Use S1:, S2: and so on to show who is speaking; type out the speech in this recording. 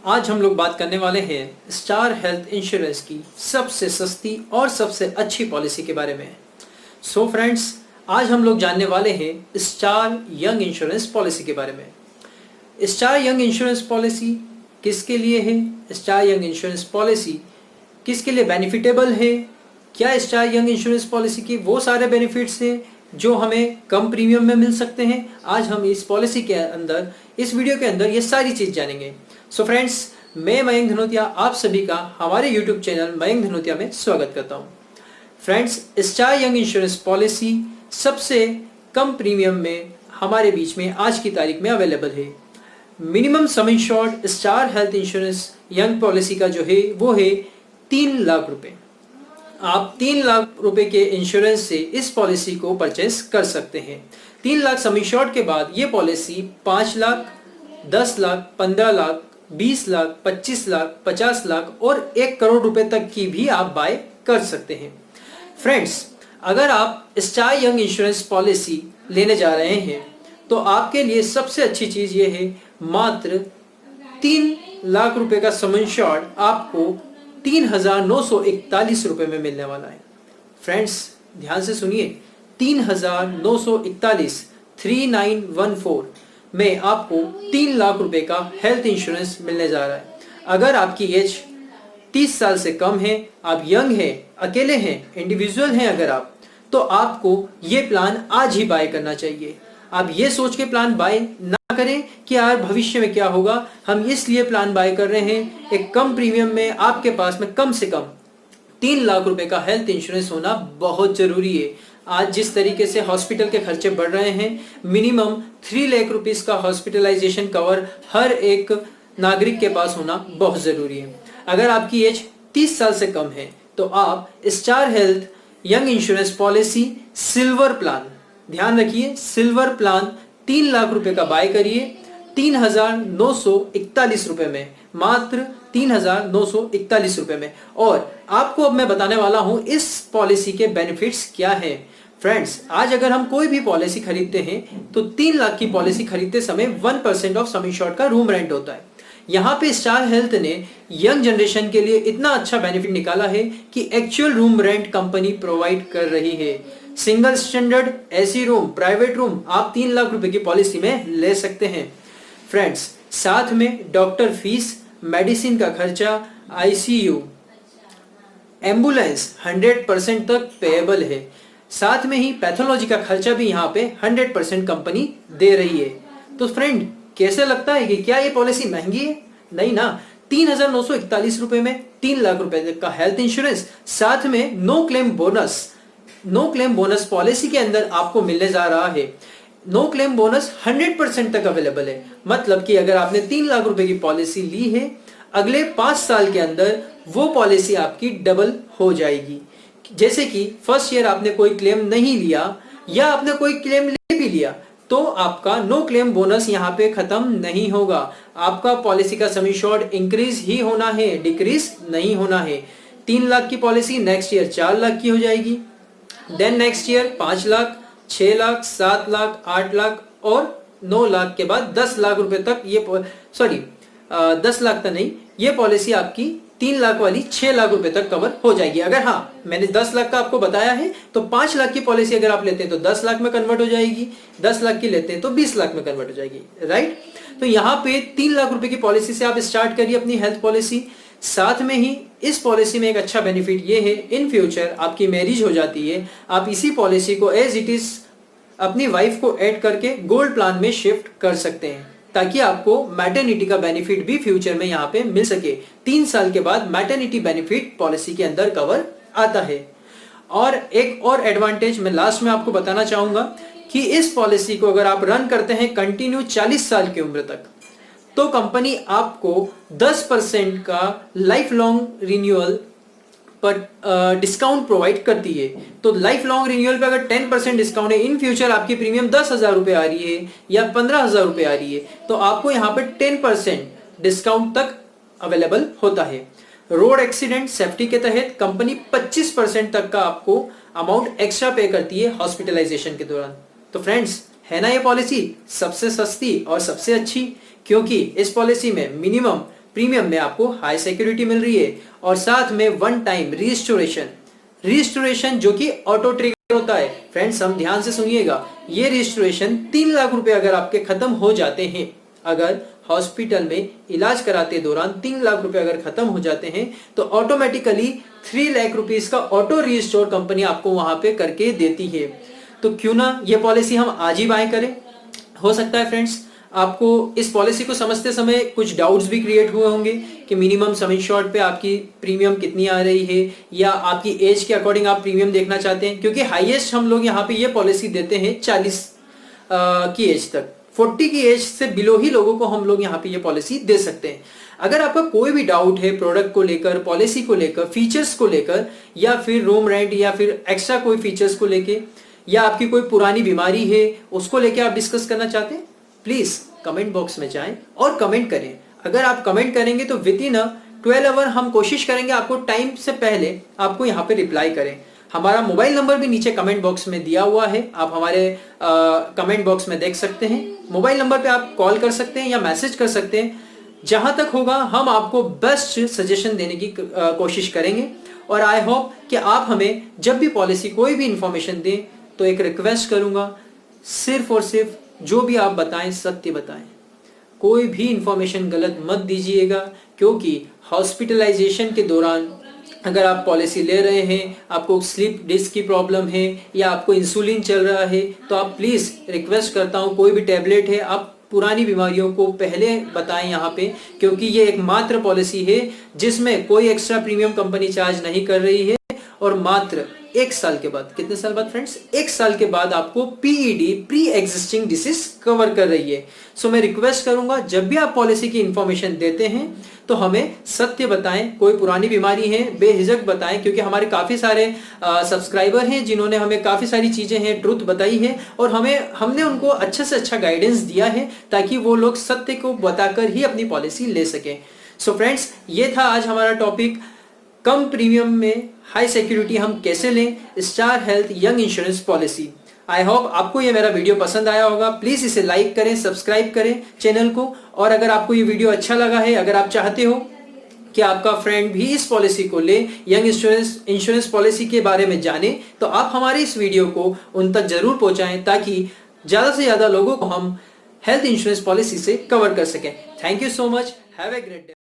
S1: आज हम लोग बात करने वाले हैं स्टार हेल्थ इंश्योरेंस की सबसे सस्ती और सबसे अच्छी पॉलिसी के बारे में। सो फ्रेंड्स, आज हम लोग जानने वाले हैं स्टार यंग इंश्योरेंस पॉलिसी के बारे में। स्टार यंग इंश्योरेंस पॉलिसी किसके लिए है? स्टार यंग इंश्योरेंस पॉलिसी किसके लिए बेनिफिटेबल है? क्या स्टार यंग इंश्योरेंस पॉलिसी की वो सारे बेनिफिट्स हैं जो हमें कम प्रीमियम में मिल सकते हैं? आज हम इस पॉलिसी के अंदर, इस वीडियो के अंदर ये सारी चीज़ जानेंगे। सो फ्रेंड्स, मैं मयंक धनोतिया आप सभी का हमारे यूट्यूब चैनल मयंक धनोतिया में स्वागत करता हूँ। Friends, star young insurance policy सबसे कम प्रीमियम में हमारे बीच में आज की तारीख में अवेलेबल है। मिनिमम सम insured star health insurance young policy का जो है वो है 3 लाख रुपए। आप 3 लाख रुपए के इंश्योरेंस से इस पॉलिसी को परचेस कर सकते हैं। 3 लाख सम इंश्योर्ड के बाद ये पॉलिसी 5 लाख, 10 लाख, 15 लाख, 20 लाख, 25 लाख, 50 लाख और 1 करोड़ रुपए तक की भी आप बाय कर सकते हैं। फ्रेंड्स, अगर आप स्टार यंग इंश्योरेंस पॉलिसी लेने जा रहे हैं तो आपके लिए सबसे अच्छी चीज ये है, मात्र 3 लाख रुपए का सम इंश्योर्ड आपको 3,941 रुपए में मिलने वाला है। फ्रेंड्स, ध्यान से सुनिए, 3,941, 3914 में आपको 3 लाख रुपए का हेल्थ इंश्योरेंस मिलने जा रहा है। अगर आपकी एज 30 साल से कम है, आप यंग हैं, अकेले हैं, इंडिविजुअल हैं अगर आप, तो आपको ये प्लान आज ही बाय करना चाहिए। आप ये सोच के प्लान बाय ना करें कि यार भविष्य में क्या होगा, हम इसलिए प्लान बाय कर रहे हैं एक कम प्रीमियम में आपके पास में कम से कम 3 लाख रुपए का हेल्थ इंश्योरेंस होना बहुत जरूरी है। आज जिस तरीके से हॉस्पिटल के खर्चे बढ़ रहे हैं, मिनिमम 3 लाख रुपीस का हॉस्पिटलाइजेशन कवर हर एक नागरिक के पास होना बहुत जरूरी है। अगर आपकी एज 30 साल से कम है तो आप star health young insurance policy silver plan, ध्यान रखिए, सिल्वर प्लान 3 लाख रुपए का बाय करिए 3,941 रुपए में, मात्र 3,941 रुपए में। और आपको अब मैं बताने वाला हूं इस पॉलिसी के बेनिफिट्स क्या है। फ्रेंड्स, आज अगर हम कोई भी पॉलिसी खरीदते हैं तो 3 लाख की पॉलिसी खरीदते समय 1% ऑफ सम इंश्योर्ड का रूम रेंट होता है। यहाँ पे स्टार हेल्थ ने यंग जनरेशन के लिए इतना अच्छा बेनिफिट निकाला है कि actual room rent company provide कर रही है। Single standard AC room, private room आप 3 लाख रुपए की पॉलिसी में ले सकते हैं। फ्रेंड्स, साथ में डॉक्टर फीस, मेडिसिन का खर्चा, आईसीयू, एम्बुलेंस 100% तक पेएबल है। साथ में ही पैथोलॉजी का खर्चा भी यहाँ पे 100% कंपनी दे रही है। तो फ्रेंड, कैसे लगता है कि क्या ये पॉलिसी महंगी है? नहीं ना। 3,941 रुपए में 3 लाख रुपए तक का हेल्थ इंश्योरेंस, साथ में no claim bonus. No claim bonus policy के अंदर आपको मिलने जा रहा है। नो क्लेम बोनस 100% तक अवेलेबल है। मतलब कि अगर आपने 3 लाख रुपए की पॉलिसी ली है, अगले 5 साल के अंदर वो पॉलिसी आपकी डबल हो जाएगी। जैसे कि फर्स्ट ईयर आपने कोई क्लेम नहीं लिया या आपने कोई क्लेम ले भी लिया तो आपका नो क्लेम बोनस यहाँ पे खत्म नहीं होगा। आपका पॉलिसी का सम इंश्योर्ड इंक्रीज ही होना है, डिक्रीज नहीं होना है। 3 लाख की पॉलिसी नेक्स्ट ईयर 4 लाख की हो जाएगी, then next year 5 lakh, 6 lakh, 7 lakh, 8 lakh और 9 लाख के बाद 10 लाख रुपए तक ये 10 लाख तक नहीं, ये पॉलिसी आपकी 3 लाख वाली 6 लाख रुपए तक कवर हो जाएगी। अगर हाँ, मैंने 10 लाख का आपको बताया है तो 5 लाख की पॉलिसी अगर आप लेते हैं तो 10 लाख में कन्वर्ट हो जाएगी, 10 लाख की लेते हैं तो 20 लाख में कन्वर्ट हो जाएगी, राइट। तो यहाँ पे 3 लाख रुपए की पॉलिसी से आप स्टार्ट करिए अपनी हेल्थ पॉलिसी। साथ में ही इस पॉलिसी में एक अच्छा बेनिफिट ये है, इन फ्यूचर आपकी मैरिज हो जाती है, आप इसी पॉलिसी को एज इट इज अपनी वाइफ को ऐड करके गोल्ड प्लान में शिफ्ट कर सकते हैं ताकि आपको मैटरनिटी का बेनिफिट भी फ्यूचर में यहाँ पे मिल सके। 3 साल के बाद मैटरनिटी बेनिफिट पॉलिसी के अंदर कवर आता है। और एक और एडवांटेज मैं लास्ट में आपको बताना चाहूंगा कि इस पॉलिसी को अगर आप रन करते हैं कंटिन्यू 40 साल की उम्र तक, तो कंपनी आपको 10% का लाइफ लॉन्ग रिन्यूअल पर डिस्काउंट प्रोवाइड करती है। तो लाइफ लॉन्ग रिन्यूअल पे अगर 10% डिस्काउंट है, इन फ्यूचर आपकी प्रीमियम 10,000 रुपए आ रही है या 15,000 रुपए आ रही है, तो आपको यहाँ पे 10% डिस्काउंट तक अवेलेबल होता है। रोड एक्सीडेंट सेफ्टी के तहत कंपनी 25% तक का आपको अमाउंट एक्स्ट्रा पे करती है हॉस्पिटलाइजेशन के दौरान। तो फ्रेंड्स, है ना ये पॉलिसी सबसे सस्ती और सबसे अच्छी, क्योंकि इस पॉलिसी में मिनिमम प्रीमियम में आपको हाई सिक्योरिटी मिल रही है और साथ में वन टाइम रिस्टोरेशन जो कि ऑटो ट्रिगर होता है। फ्रेंड्स हम ध्यान से सुनिएगा, ये रिस्टोरेशन 3 लाख रुपए अगर आपके खत्म हो जाते हैं, अगर हॉस्पिटल में इलाज कराते दौरान 3 लाख रुपए अगर खत्म हो जाते हैं तो ऑटोमेटिकली 3 लाख रुपीस का ऑटो रिस्टोर कंपनी आपको वहां पे करके देती है। तो क्यों ना ये पॉलिसी हम आज ही बाय करें। हो सकता है फ्रेंड्स आपको इस पॉलिसी को समझते समय कुछ डाउट्स भी क्रिएट हुए होंगे कि मिनिमम सम इंश्योर्ड पे आपकी प्रीमियम कितनी आ रही है या आपकी एज के अकॉर्डिंग आप प्रीमियम देखना चाहते हैं, क्योंकि हाईएस्ट हम लोग यहाँ पे ये पॉलिसी देते हैं 40 की एज तक। 40 की एज से बिलो ही लोगों को हम लोग यहाँ पे ये पॉलिसी दे सकते हैं। अगर आपका कोई भी डाउट है प्रोडक्ट को लेकर, पॉलिसी को लेकर, फीचर्स को लेकर या फिर रूम रेंट या फिर एक्स्ट्रा कोई फीचर्स को लेके या आपकी कोई पुरानी बीमारी है उसको लेके आप डिस्कस करना चाहते हैं, प्लीज कमेंट बॉक्स में जाएं और कमेंट करें। अगर आप कमेंट करेंगे तो विद इन 12 आवर हम कोशिश करेंगे आपको टाइम से पहले आपको यहाँ पे रिप्लाई करें। हमारा मोबाइल नंबर भी नीचे कमेंट बॉक्स में दिया हुआ है, आप हमारे कमेंट बॉक्स में देख सकते हैं। मोबाइल नंबर पे आप कॉल कर सकते हैं या मैसेज कर सकते हैं। जहां तक होगा हम आपको बेस्ट सजेशन देने की कोशिश करेंगे और आई होप कि आप हमें जब भी पॉलिसी कोई भी इंफॉर्मेशन दें तो एक रिक्वेस्ट करूंगा, सिर्फ और सिर्फ जो भी आप बताएं सत्य बताएं, कोई भी इंफॉर्मेशन गलत मत दीजिएगा। क्योंकि हॉस्पिटलाइजेशन के दौरान अगर आप पॉलिसी ले रहे हैं, आपको स्लीप डिस्क की प्रॉब्लम है या आपको इंसुलिन चल रहा है, तो आप प्लीज रिक्वेस्ट करता हूं कोई भी टैबलेट है आप पुरानी बीमारियों को पहले बताएं यहाँ पे, क्योंकि ये एकमात्र पॉलिसी है जिसमें कोई एक्स्ट्रा प्रीमियम कंपनी चार्ज नहीं कर रही है और मात्र 1 साल के बाद, कितने साल बाद फ्रेंड्स, 1 साल के बाद आपको PED pre existing disease cover कर रही है। सो मैं रिक्वेस्ट करूंगा जब भी आप पॉलिसी की इंफॉर्मेशन देते हैं तो हमें सत्य बताएं, कोई पुरानी बीमारी है बेहिजक बताएं, क्योंकि हमारे काफी सारे सब्सक्राइबर हैं जिन्होंने हमें काफी सारी चीजें हैं ट्रुथ बताई है और हमने उनको अच्छे से अच्छा गाइडेंस दिया है ताकि वो लोग सत्य को बताकर ही अपनी पॉलिसी ले सकें। सो फ्रेंड्स ये था आज हमारा टॉपिक, कम प्रीमियम में हाई सिक्योरिटी हम कैसे लें, star health young insurance policy. I hope आपको ये मेरा वीडियो पसंद आया होगा। प्लीज इसे लाइक करें, सब्सक्राइब करें चैनल को, और अगर आपको ये वीडियो अच्छा लगा है, अगर आप चाहते हो कि आपका फ्रेंड भी इस पॉलिसी को ले, यंग इंश्योरेंस पॉलिसी के बारे में जाने, तो आप हमारे इस वीडियो को उन तक जरूर पहुंचाएं ताकि ज्यादा से ज्यादा लोगों को हम हेल्थ इंश्योरेंस पॉलिसी से कवर कर सकें। Thank you so much, have a great day.